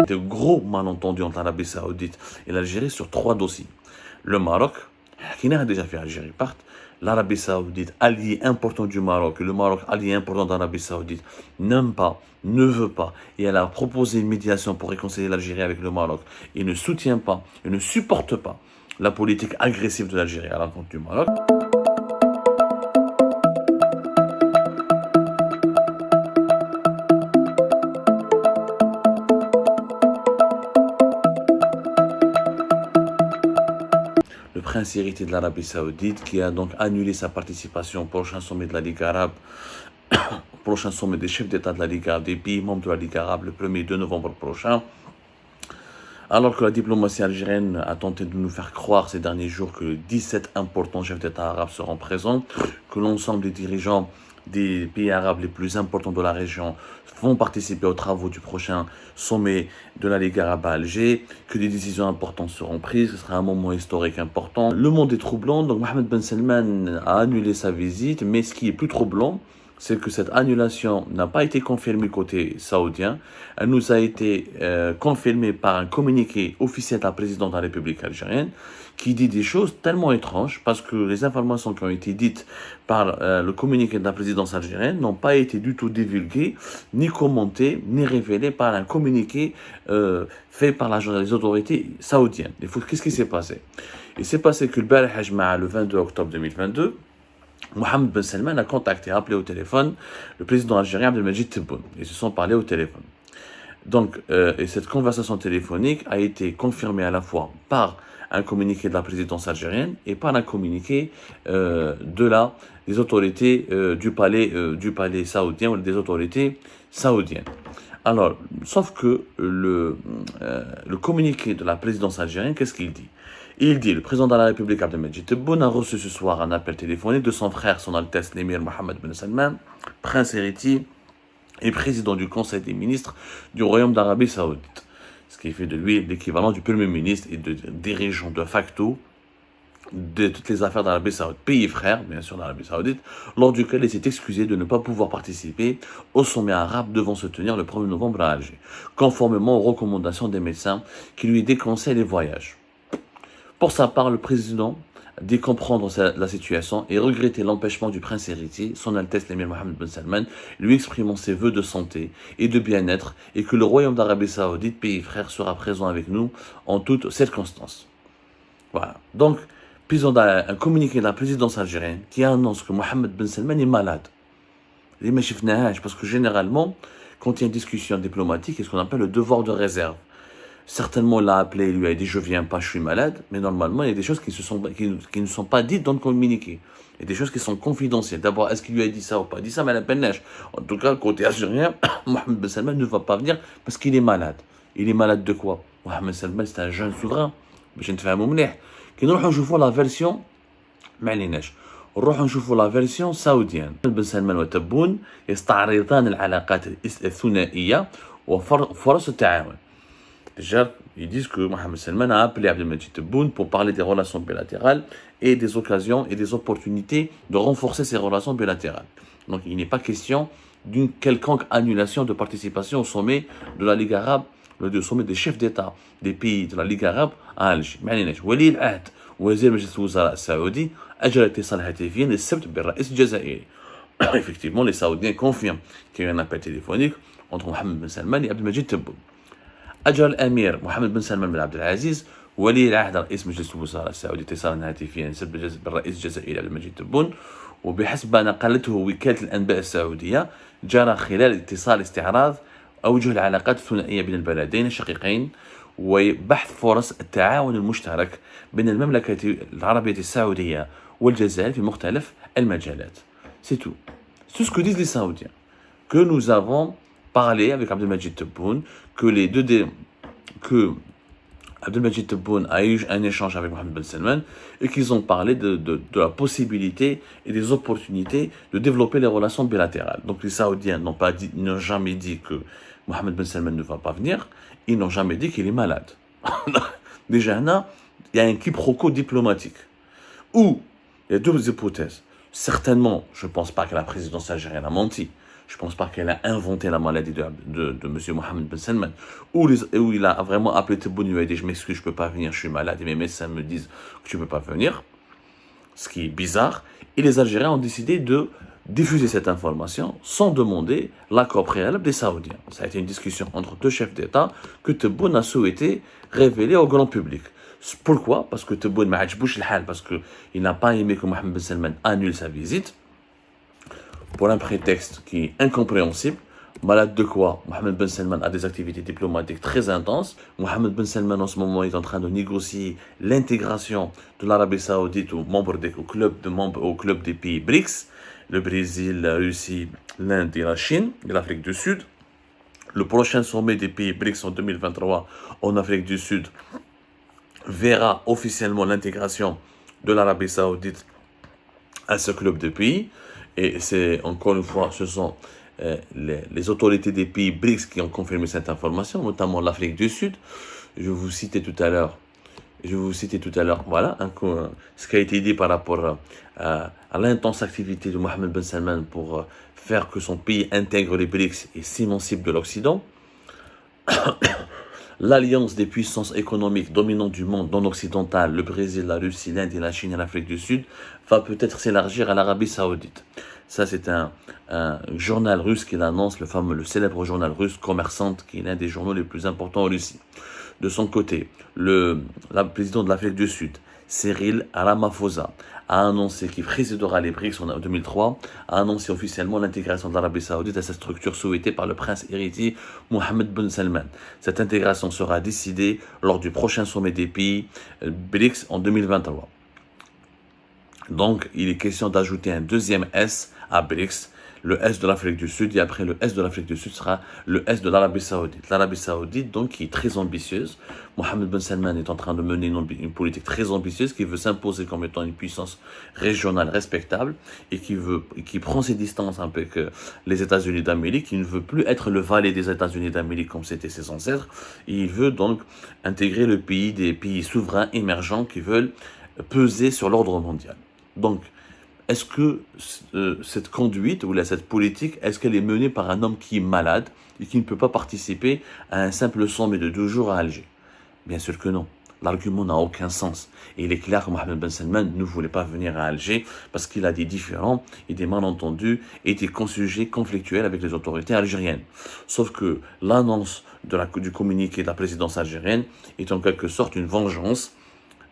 de gros malentendus entre l'Arabie Saoudite et l'Algérie sur 3 dossiers. Le Maroc, qui a déjà fait Algérie part, l'Arabie Saoudite, allié important du Maroc, et le Maroc, allié important de l'Arabie Saoudite, n'aime pas, ne veut pas, et elle a proposé une médiation pour réconcilier l'Algérie avec le Maroc, et ne soutient pas, et ne supporte pas la politique agressive de l'Algérie à l'encontre du Maroc. Le prince héritier de l'Arabie Saoudite qui a donc annulé sa participation au prochain sommet de la Ligue arabe, au prochain sommet des chefs d'État de la Ligue arabe, des pays membres de la Ligue arabe, le 1er 2 novembre prochain. Alors que la diplomatie algérienne a tenté de nous faire croire ces derniers jours que 17 importants chefs d'État arabes seront présents, que l'ensemble des dirigeants des pays arabes les plus importants de la région vont participer aux travaux du prochain sommet de la Ligue arabe à Alger, que des décisions importantes seront prises, ce sera un moment historique important. Le monde est troublant, donc Mohammed Ben Salman a annulé sa visite, mais ce qui est plus troublant, c'est que cette annulation n'a pas été confirmée côté saoudien. Elle nous a été confirmée par un communiqué officiel de la présidente de la République algérienne qui dit des choses tellement étranges parce que les informations qui ont été dites par le communiqué de la présidence algérienne n'ont pas été du tout divulguées, ni commentées, ni révélées par un communiqué fait par les autorités saoudiennes. Qu'est-ce qui s'est passé? Il s'est passé que le 22 octobre 2022, Mohammed Ben Salman a appelé au téléphone le président algérien Abdelmadjid Tebboune. Ils se sont parlé au téléphone. Donc, et cette conversation téléphonique a été confirmée à la fois par un communiqué de la présidence algérienne et par un communiqué des autorités du palais saoudien ou des autorités saoudiennes. Alors, sauf que le communiqué de la présidence algérienne, qu'est-ce qu'il dit? Il dit, le président de la République Abdelmadjid Tebboune a reçu ce soir un appel téléphonique de son frère, son Altesse l'émir Mohammed Ben Salman, prince héritier et président du Conseil des ministres du Royaume d'Arabie Saoudite. Ce qui fait de lui l'équivalent du Premier ministre et de dirigeant de facto de toutes les affaires d'Arabie Saoudite, pays frère, bien sûr, d'Arabie Saoudite, lors duquel il s'est excusé de ne pas pouvoir participer au sommet arabe devant se tenir le 1er novembre à Alger, conformément aux recommandations des médecins qui lui déconseillent les voyages. Pour sa part, le président dit comprendre la situation et regretter l'empêchement du prince héritier, son Altesse l'émir Mohammed Ben Salman, lui exprimant ses vœux de santé et de bien-être et que le Royaume d'Arabie Saoudite, pays frère, sera présent avec nous en toutes circonstances. Voilà. Donc, puis on a un communiqué de la présidence algérienne qui annonce que Mohammed Ben Salman est malade. Parce que généralement, quand il y a une discussion diplomatique, il y a ce qu'on appelle le devoir de réserve. Certainement, il l'a appelé, il lui a dit « je viens pas, je suis malade », mais normalement, il y a des choses qui ne sont pas dites dans le communiqué. Il y a des choses qui sont confidentielles. D'abord, est-ce qu'il lui a dit ça ou pas dit ça, mais la peine neige. En tout cas, côté algérien, Mohammed Ben Salman ne va pas venir parce qu'il est malade. Il est malade de quoi? Mohammed Ben Salman, c'est un jeune souverain. باش نتفاهموا مليح. كي نروحوا نشوفوا لا فيرسيون ما عليناش. نروحوا نشوفوا لا فيرسيون سعوديان. بن سلمان وتبون يستعرضان العلاقات الثنائية وفرص التعاون. Déjà, ils disent que Mohammed Salman a appelé Abdelmadjid Tebboune pour parler des relations bilatérales et des occasions et des opportunités de renforcer ces relations bilatérales. Donc, il n'est pas question d'une quelconque annulation de participation au sommet de la Ligue arabe, le sommet des chefs d'État des pays de la Ligue arabe à Alger. معليناش ولي العهد وزير مجلس الوزراء السعودي أجرى اتصال هاتفيا السبت بالرئيس الجزائري. Effectivement, les Saoudiens confirment qu'il y a eu un appel téléphonique entre Mohammed Ben Salman et Abdelmadjid Tebboune. أجرى الأمير محمد بن سلمان بن عبد العزيز ولي العهد رئيس مجلس الوزراء السعودي اتصالا هاتفيا بالرئيس الجزائري عبدالمجيد تبون وبحسب ما نقلته وكالة الأنباء السعودية جرى خلال الاتصال استعراض أوجه العلاقات الثنائية بين البلدين الشقيقين وبحث فرص التعاون المشترك بين المملكة العربية السعودية والجزائر في مختلف المجالات. C'est tout. C'est tout ce que disent les Saoudiens. Que nous avons parlé avec Abdelmadjid Tebboune, que Abdelmadjid Tebboune a eu un échange avec Mohammed Ben Salman et qu'ils ont parlé de la possibilité et des opportunités de développer les relations bilatérales. Donc les Saoudiens n'ont jamais dit que Mohammed Ben Salman ne va pas venir, ils n'ont jamais dit qu'il est malade. Déjà là, il y a un quiproquo diplomatique. Ou, il y a deux hypothèses. Certainement, je ne pense pas que la présidence algérienne a menti. Je ne pense pas qu'elle a inventé la maladie de M. Mohammed Ben Salman. Où il a vraiment appelé Tebboune, il lui a dit, je m'excuse, je ne peux pas venir, je suis malade, et mes médecins me disent que tu ne peux pas venir. Ce qui est bizarre. Et les Algériens ont décidé de diffuser cette information sans demander l'accord préalable des Saoudiens. Ça a été une discussion entre deux chefs d'État que Tebboune a souhaité révéler au grand public. Pourquoi? Parce que Tebboune m'a ajbouch le hal, parce qu'il n'a pas aimé que Mohammed Ben Salman annule sa visite, pour un prétexte qui est incompréhensible. Malade de quoi? Mohammed Ben Salman a des activités diplomatiques très intenses. Mohammed Ben Salman en ce moment est en train de négocier l'intégration de l'Arabie Saoudite au club des pays BRICS, le Brésil, la Russie, l'Inde et la Chine, et l'Afrique du Sud. Le prochain sommet des pays BRICS en 2023 en Afrique du Sud verra officiellement l'intégration de l'Arabie Saoudite à ce club de pays. Et c'est, encore une fois, ce sont les autorités des pays BRICS qui ont confirmé cette information, notamment l'Afrique du Sud. Je vous citais tout à l'heure, voilà, ce qui a été dit par rapport à l'intense activité de Mohammed Ben Salman pour faire que son pays intègre les BRICS et s'émancipe de l'Occident. L'alliance des puissances économiques dominantes du monde non occidental, le Brésil, la Russie, l'Inde et la Chine et l'Afrique du Sud, va peut-être s'élargir à l'Arabie Saoudite. Ça, c'est un journal russe qui l'annonce, le célèbre journal russe Commerçante, qui est l'un des journaux les plus importants en Russie. De son côté, le président de l'Afrique du Sud, Cyril Ramaphosa, a annoncé qu'il présidera les BRICS en 2003, a annoncé officiellement l'intégration de l'Arabie Saoudite à cette structure souhaitée par le prince héritier Mohammed Ben Salman. Cette intégration sera décidée lors du prochain sommet des pays BRICS en 2023. Donc, il est question d'ajouter un deuxième S à BRICS, le S de l'Afrique du Sud, et après le S de l'Afrique du Sud sera le S de l'Arabie Saoudite. L'Arabie Saoudite, donc, qui est très ambitieuse. Mohammed Ben Salman est en train de mener une politique très ambitieuse qui veut s'imposer comme étant une puissance régionale respectable et qui prend ses distances un peu avec les États-Unis d'Amérique, qui ne veut plus être le valet des États-Unis d'Amérique comme c'était ses ancêtres. Et il veut donc intégrer le pays des pays souverains émergents qui veulent peser sur l'ordre mondial. Donc, est-ce que cette conduite ou cette politique, est-ce qu'elle est menée par un homme qui est malade et qui ne peut pas participer à un simple sommet de 2 jours à Alger? Bien sûr que non. L'argument n'a aucun sens. Et il est clair que Mohammed Ben Salman ne voulait pas venir à Alger parce qu'il a des différends et des malentendus et des sujets conflictuels avec les autorités algériennes. Sauf que l'annonce du communiqué de la présidence algérienne est en quelque sorte une vengeance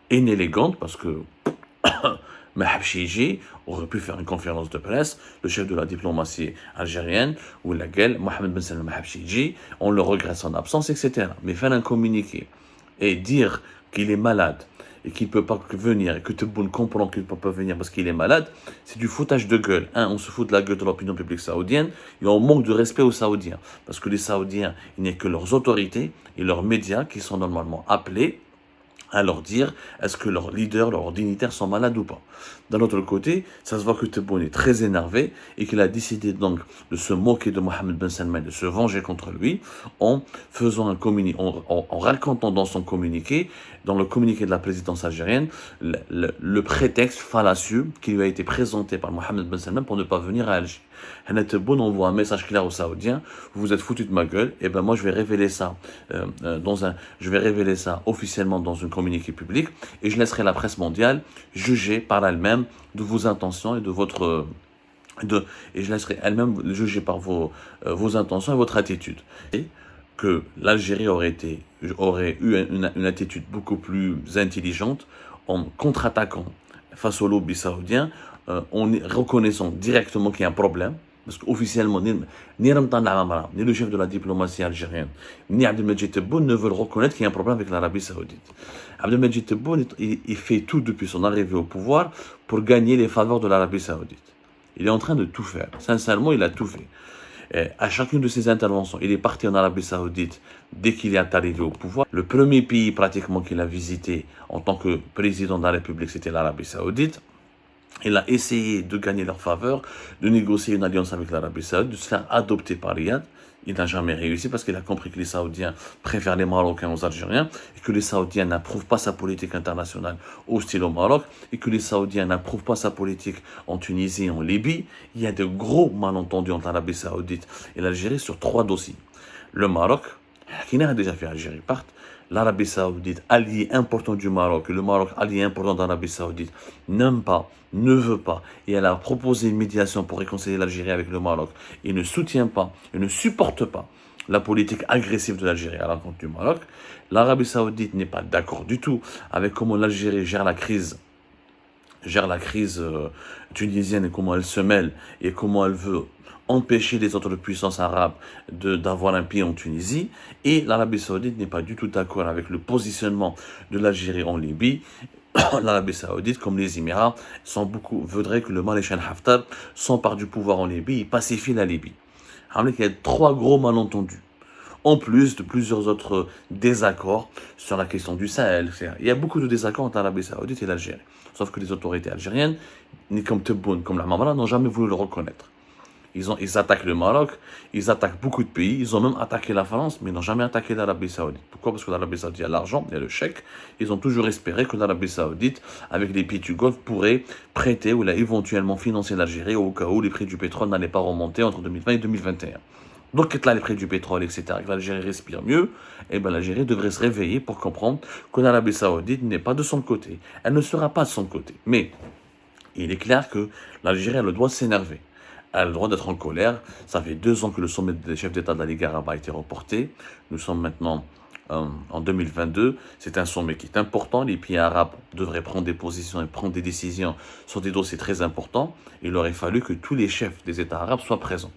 inélégante parce que Mahab Chiji aurait pu faire une conférence de presse, le chef de la diplomatie algérienne, ou laquelle Mohammed Ben Salman Mahab Chiji, on le regrette son absence, etc. Mais faire un communiqué et dire qu'il est malade et qu'il ne peut pas venir et que Tebboune comprend qu'il ne peut pas venir parce qu'il est malade, c'est du foutage de gueule. On se fout de la gueule de l'opinion publique saoudienne et on manque de respect aux Saoudiens. Parce que les Saoudiens, il n'y a que leurs autorités et leurs médias qui sont normalement appelés à leur dire est-ce que leurs leaders, leurs dignitaires sont malades ou pas. D'un autre côté, ça se voit que Tebboune est très énervé et qu'il a décidé donc de se moquer de Mohammed Ben Salman, de se venger contre lui en faisant un communiqué, en racontant dans son communiqué, dans le communiqué de la présidence algérienne, le prétexte fallacieux qui lui a été présenté par Mohammed Ben Salman pour ne pas venir à Alger. Tebboune envoie un message clair aux Saoudiens, vous vous êtes foutus de ma gueule, et ben moi je vais révéler ça officiellement dans un communiqué public et je laisserai la presse mondiale juger par elle-même de vos intentions et et je laisserai elle-même juger par vos intentions et votre attitude. Et que l'Algérie aurait eu une attitude beaucoup plus intelligente en contre-attaquant face au lobby saoudien, en reconnaissant directement qu'il y a un problème, parce qu'officiellement, ni Ramtan Amara, ni le chef de la diplomatie algérienne, ni Abdelmajid Tebboune ne veulent reconnaître qu'il y a un problème avec l'Arabie Saoudite. Abdelmajid Tebboune, il fait tout depuis son arrivée au pouvoir pour gagner les faveurs de l'Arabie Saoudite. Il est en train de tout faire. Sincèrement, il a tout fait. Et à chacune de ses interventions, il est parti en Arabie Saoudite dès qu'il est arrivé au pouvoir. Le premier pays pratiquement qu'il a visité en tant que président de la République, c'était l'Arabie Saoudite. Il a essayé de gagner leur faveur, de négocier une alliance avec l'Arabie Saoudite, de se faire adopter par Riyad, Il n'a jamais réussi parce qu'il a compris que les Saoudiens préfèrent les Marocains aux Algériens et que les Saoudiens n'approuvent pas sa politique internationale hostile au Maroc et que les Saoudiens n'approuvent pas sa politique en Tunisie et en Libye. Il y a de gros malentendus entre l'Arabie Saoudite et l'Algérie sur 3 dossiers. Le Maroc, qui n'a déjà fait Algérie parte, l'Arabie Saoudite, allié important du Maroc, et le Maroc, allié important de l'Arabie Saoudite, n'aime pas, ne veut pas, et elle a proposé une médiation pour réconcilier l'Algérie avec le Maroc, et ne soutient pas, et ne supporte pas la politique agressive de l'Algérie à l'encontre du Maroc. L'Arabie Saoudite n'est pas d'accord du tout avec comment l'Algérie gère la crise tunisienne et comment elle se mêle et comment elle veut empêcher les autres puissances arabes d'avoir un pied en Tunisie. Et l'Arabie Saoudite n'est pas du tout d'accord avec le positionnement de l'Algérie en Libye. L'Arabie Saoudite, comme les Émirats, voudraient que le maréchal Haftar s'empare du pouvoir en Libye et pacifie la Libye. Il y a 3 gros malentendus, en plus de plusieurs autres désaccords sur la question du Sahel. Il y a beaucoup de désaccords entre l'Arabie Saoudite et l'Algérie. Sauf que les autorités algériennes, ni comme Tebboune, comme la Mamara, n'ont jamais voulu le reconnaître. Ils attaquent le Maroc, ils attaquent beaucoup de pays, ils ont même attaqué la France, mais ils n'ont jamais attaqué l'Arabie Saoudite. Pourquoi? Parce que l'Arabie Saoudite a l'argent, il y a le chèque. Ils ont toujours espéré que l'Arabie Saoudite, avec les pays du Golfe, pourrait prêter ou éventuellement financer l'Algérie au cas où les prix du pétrole n'allaient pas remonter entre 2020 et 2021. Donc, là, les prix du pétrole, etc., que l'Algérie respire mieux, et bien l'Algérie devrait se réveiller pour comprendre que l'Arabie Saoudite n'est pas de son côté. Elle ne sera pas de son côté. Mais il est clair que l'Algérie a le droit de s'énerver. Elle a le droit d'être en colère. Ça fait 2 ans que le sommet des chefs d'État de la Ligue arabe a été reporté. Nous sommes maintenant en 2022. C'est un sommet qui est important. Les pays arabes devraient prendre des positions et prendre des décisions sur des dossiers très importants. Il aurait fallu que tous les chefs des États arabes soient présents.